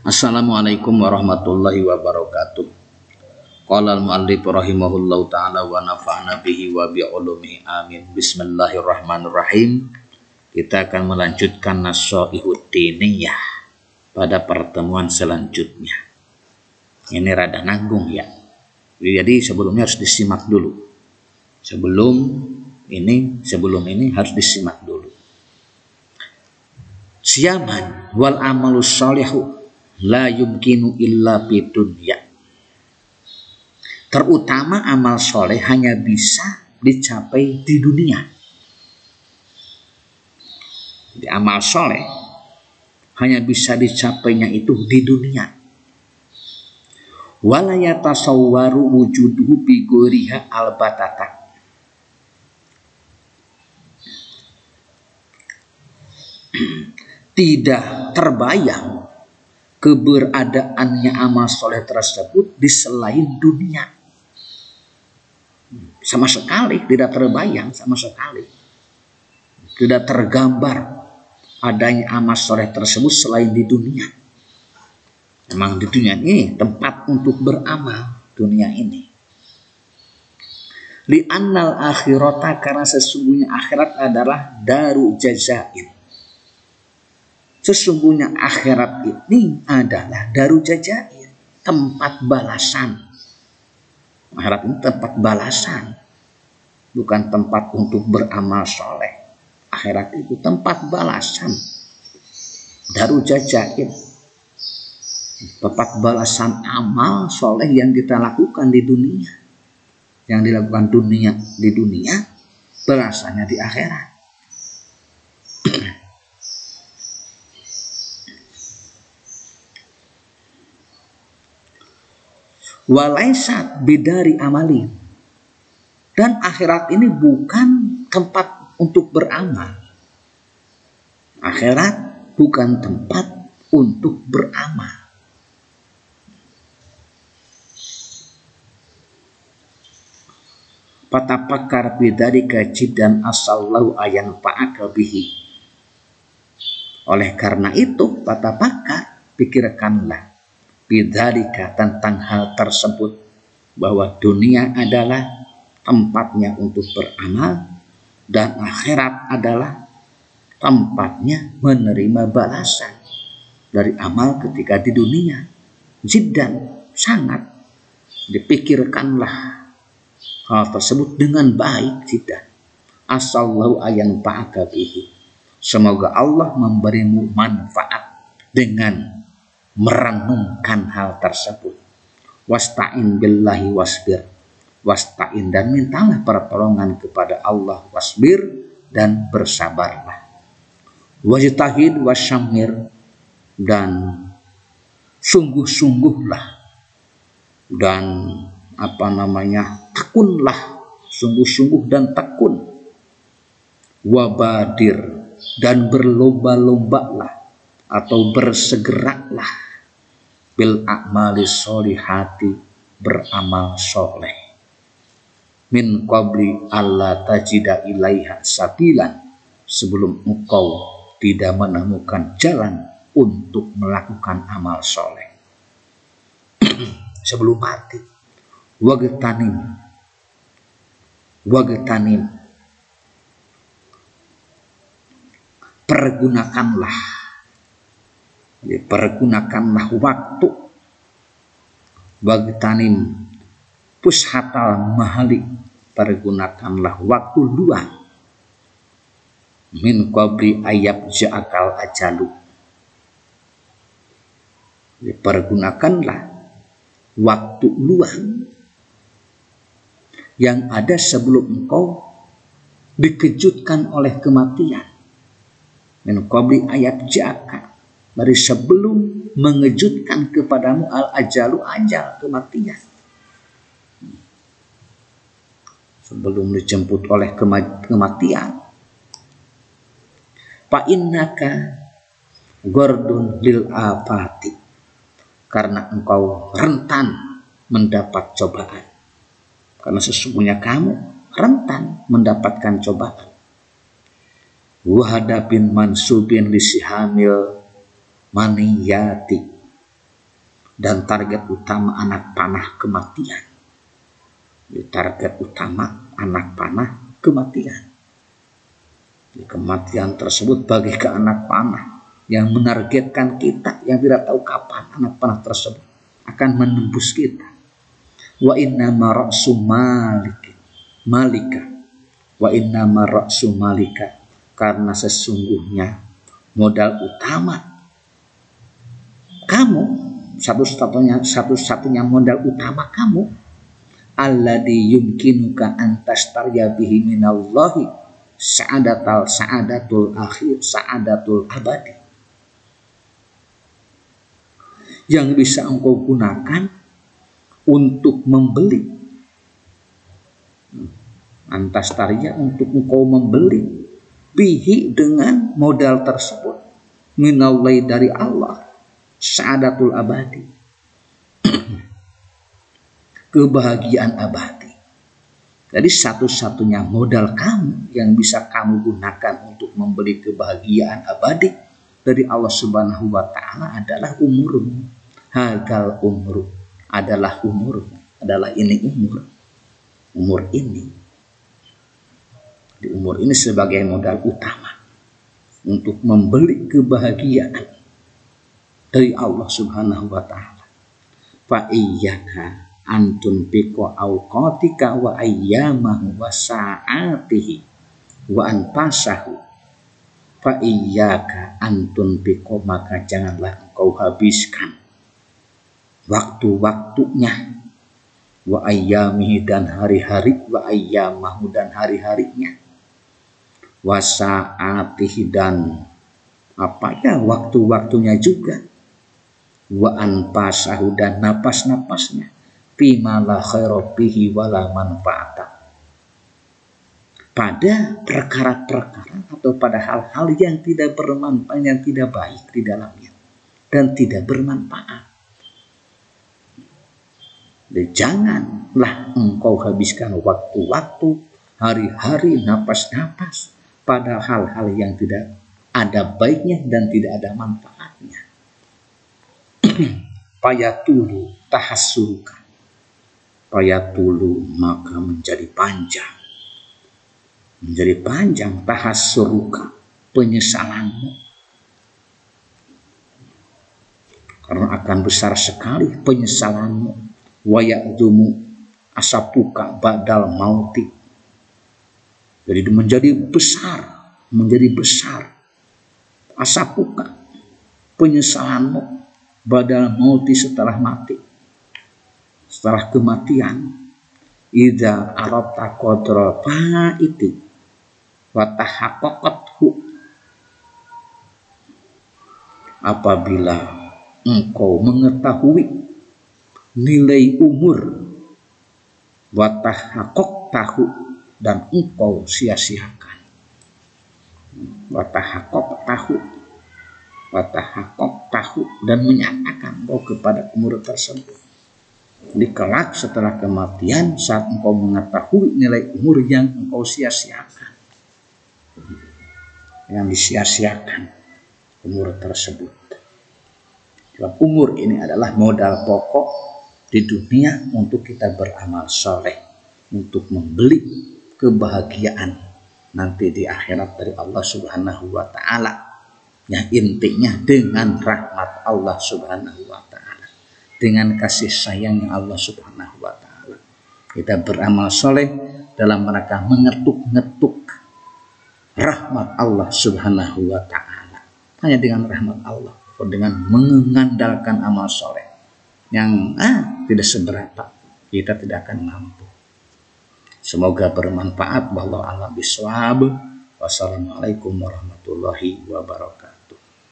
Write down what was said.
Assalamualaikum warahmatullahi wabarakatuh. Qala al-muallif rahimahullahu ta'ala wa nafa'na bihi wa bi'ulumihi amin. Bismillahirrahmanirrahim. Kita akan melanjutkan Nash-Shaihud Diniyah pada pertemuan selanjutnya. Ini rada nanggung ya. Jadi sebelumnya harus disimak dulu. Sebelum ini harus disimak dulu. Siaman wal amalus sholihu la yumkinu illa bidunya. Terutama amal soleh hanya bisa dicapai di dunia. Jadi amal soleh hanya bisa dicapainya itu di dunia. Wala yatasawwaru wujuduhu bi ghairiha albatata. Tidak terbayang keberadaannya amal soleh tersebut di selain dunia. Sama sekali tidak terbayang, sama sekali tidak tergambar adanya amal soleh tersebut selain di dunia. Memang di dunia ini tempat untuk beramal, dunia ini. Li'annal akhirata, karena sesungguhnya akhirat adalah daru jazain. Sesungguhnya akhirat ini adalah daru jazain, tempat balasan. Akhirat ini tempat balasan, bukan tempat untuk beramal soleh. Akhirat itu tempat balasan, daru jazain, tempat balasan amal soleh yang kita lakukan di dunia. Yang dilakukan di dunia balasannya di akhirat. Walaisat bidari amalin, dan akhirat ini bukan tempat untuk beramal. Akhirat bukan tempat untuk beramal. Patapakar bidari gaji dan asallahu ayan fa'aka bihi. Oleh karena itu, patapakar, pikirkanlah bidzalika, tentang hal tersebut, bahwa dunia adalah tempatnya untuk beramal dan akhirat adalah tempatnya menerima balasan dari amal ketika di dunia. Jiddan, sangat dipikirkanlah hal tersebut dengan baik. Jiddan asallahu ayan fa'aka bihi, semoga Allah memberimu manfaat dengan merenungkan hal tersebut. Wasta'in billahi wasbir, wasta'in, dan mintalah pertolongan kepada Allah, wasbir, dan bersabarlah. Wajtahid wasyamir, dan sungguh-sungguhlah, dan tekunlah, sungguh-sungguh dan tekun. Wabadir, dan berlomba-lombalah atau bersegeralah bil a'mali sholihati, beramal soleh, min qabli alla tajida ilaiha sabilan, sebelum engkau tidak menemukan jalan untuk melakukan amal soleh. Sebelum mati. Wagtanim, pergunakanlah waktu. Wagtanim pushatal mahali, pergunakanlah waktu luang. Min qabli ayab ja'akal ajalu, pergunakanlah waktu luang yang ada sebelum engkau dikejutkan oleh kematian. Min qabli ayab ja'akal, dari sebelum mengejutkan kepadamu al-ajalu, ajal, kematian. Sebelum dijemput oleh kematian. Fa'innaka gordun lil afati, karena engkau rentan mendapat cobaan. Karena sesungguhnya kamu rentan mendapatkan cobaan. Wahadabin mansubin lisihamil maniyati, dan target utama anak panah kematian. Target utama anak panah kematian. Kematian tersebut bagi ke anak panah yang menargetkan kita yang tidak tahu kapan anak panah tersebut akan menembus kita. Wa inna ma ra'su malika. Wa inna ma ra'su malika, karena sesungguhnya modal utama kamu, satu-satunya modal utama kamu, alladzi yumkinuka an tastarya bihi minallahi sa'adatul akhir, sa'adatul abadi, yang bisa engkau gunakan untuk membeli, antastarya, untuk engkau membeli bihi, dengan modal tersebut, minallahi, dari Allah, sa'adatul abadi, kebahagiaan abadi. Jadi satu-satunya modal kamu yang bisa kamu gunakan untuk membeli kebahagiaan abadi dari Allah Subhanahu wa Ta'ala adalah umurmu. Hagal umur adalah umurmu, adalah ini umur ini. Di umur ini sebagai modal utama untuk membeli kebahagiaan dari Allah Subhanahu wa Ta'ala. Fa iyyaka antun biko awqatika wa ayyamahu wa sa'atihi wa anfasahu. Fa iyyaka antun biko, maka janganlah engkau habiskan waktu-waktunya, wa ayyamihi, dan hari-hari, wa ayyamahu, dan hari-harinya, wa sa'atihi, dan waktu-waktunya juga, wa anfasahu, dan napas-napasnya, fima la khaira bihi wala manfaata, pada perkara-perkara atau pada hal-hal yang tidak bermanfaat, yang tidak baik di dalamnya dan tidak bermanfaat. Dan janganlah engkau habiskan waktu-waktu, hari-hari, napas-napas pada hal-hal yang tidak ada baiknya dan tidak ada manfaatnya. Payatulu tahassuruka, payatulu, maka menjadi panjang tahassuruka, penyesalanmu, karena akan besar sekali penyesalanmu. Wa ya'dumu asapuka ba'dal mauti, jadi menjadi besar asapuka, penyesalanmu, badal mauti, setelah mati, setelah kematian. Idza arata qadra fa'iti wa tahaqqaqathu, apabila engkau mengetahui nilai umur, wa tahaqqaqtahu, dan engkau sia-siakan, wa tahaqqaqtahu, dan menyatakan bahwa kepada umur tersebut. Di kelak setelah kematian, saat engkau mengetahui nilai umur yang engkau sia-siakan, yang disia-siakan umur tersebut. Sebab umur ini adalah modal pokok di dunia untuk kita beramal soleh, untuk membeli kebahagiaan nanti di akhirat dari Allah Subhanahu wa Ta'ala, yang intinya dengan rahmat Allah Subhanahu wa Ta'ala, dengan kasih sayang Allah Subhanahu wa Ta'ala, kita beramal soleh dalam rangka mengetuk-ngetuk rahmat Allah Subhanahu wa Ta'ala. Hanya dengan rahmat Allah, dengan mengandalkan amal soleh yang tidak seberapa, kita tidak akan mampu. Semoga bermanfaat. Wallahu a'lam bishawab. Wassalamualaikum warahmatullahi wabarakatuh.